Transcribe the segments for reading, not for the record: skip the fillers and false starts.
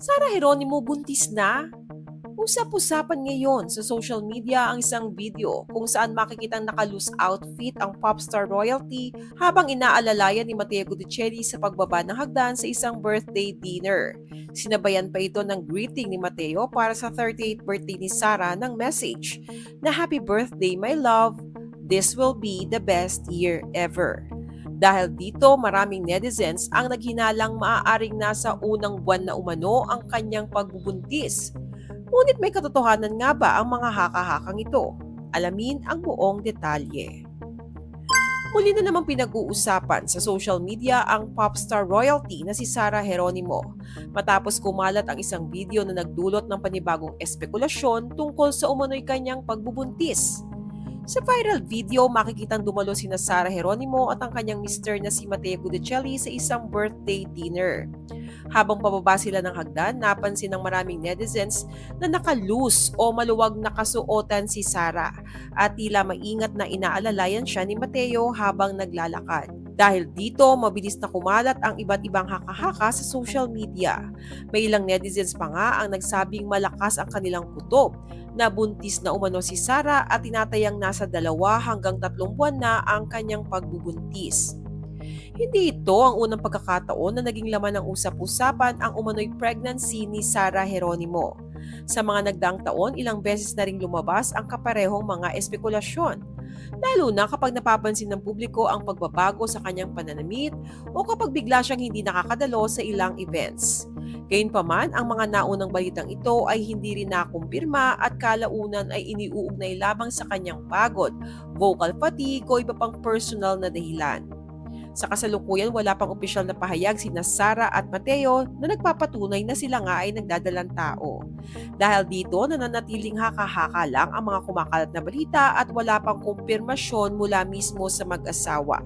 Sara Geronimo buntis na? Usap-usapan ngayon sa social media ang isang video kung saan makikitang naka-loose outfit ang popstar royalty habang inaalalayan ni Matteo Guidicelli sa pagbaba ng hagdan sa isang birthday dinner. Sinabayan pa ito ng greeting ni Matteo para sa 38th birthday ni Sara ng message na Happy Birthday my love, this will be the best year ever. Dahil dito, maraming netizens ang naghinalang maaaring nasa unang buwan na umano ang kanyang pagbubuntis. Ngunit may katotohanan nga ba ang mga haka-hakang ito? Alamin ang buong detalye. Muli na namang pinag-uusapan sa social media ang popstar royalty na si Sara Geronimo matapos kumalat ang isang video na nagdulot ng panibagong espekulasyon tungkol sa umano'y kanyang pagbubuntis. Sa viral video, makikitang dumalo sina Sara Geronimo at ang kanyang mister na si Matteo Guidicelli sa isang birthday dinner. Habang pababa sila ng hagdan, napansin ng maraming netizens na naka-loose o maluwag na kasuotan si Sara at tila maingat na inaalalayan siya ni Matteo habang naglalakad. Dahil dito, mabilis na kumalat ang iba't ibang haka-haka sa social media. May ilang netizens pa nga ang nagsabing malakas ang kanilang kutob na buntis na umano si Sara at tinatayang nasa 2 hanggang 3 buwan na ang kanyang pagbubuntis. Hindi ito ang unang pagkakataon na naging laman ng usap-usapan ang umano'y pregnancy ni Sara Geronimo. Sa mga nagdaang taon, ilang beses na ring lumabas ang kaparehong mga espekulasyon. Lalo na kapag napapansin ng publiko ang pagbabago sa kanyang pananamit o kapag bigla siyang hindi nakakadalo sa ilang events. Gayunpaman, ang mga naunang balitang ito ay hindi rin nakumpirma at kalaunan ay iniuugnay lamang sa kanyang pagod, vocal fatigue o iba pang personal na dahilan. Sa kasalukuyan, wala pang opisyal na pahayag sina Sara at Matteo na nagpapatunay na sila nga ay nagdadalang tao. Dahil dito, nananatiling haka-haka lang ang mga kumakalat na balita at wala pang kumpirmasyon mula mismo sa mag-asawa.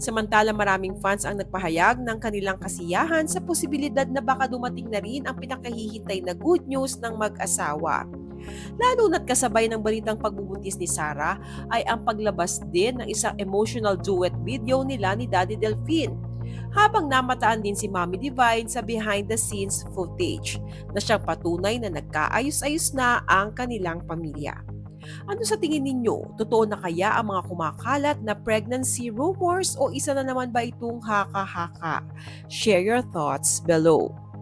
Samantala, maraming fans ang nagpahayag ng kanilang kasiyahan sa posibilidad na baka dumating na rin ang pinakahihintay na good news ng mag-asawa. Lalo na't kasabay ng balitang pagbubuntis ni Sara ay ang paglabas din ng isang emotional duet video nila ni Daddy Delphine. Habang namataan din si Mommy Divine sa behind-the-scenes footage na siyang patunay na nagkaayos-ayos na ang kanilang pamilya. Ano sa tingin ninyo? Totoo na kaya ang mga kumakalat na pregnancy rumors o isa na naman ba itong haka-haka? Share your thoughts below.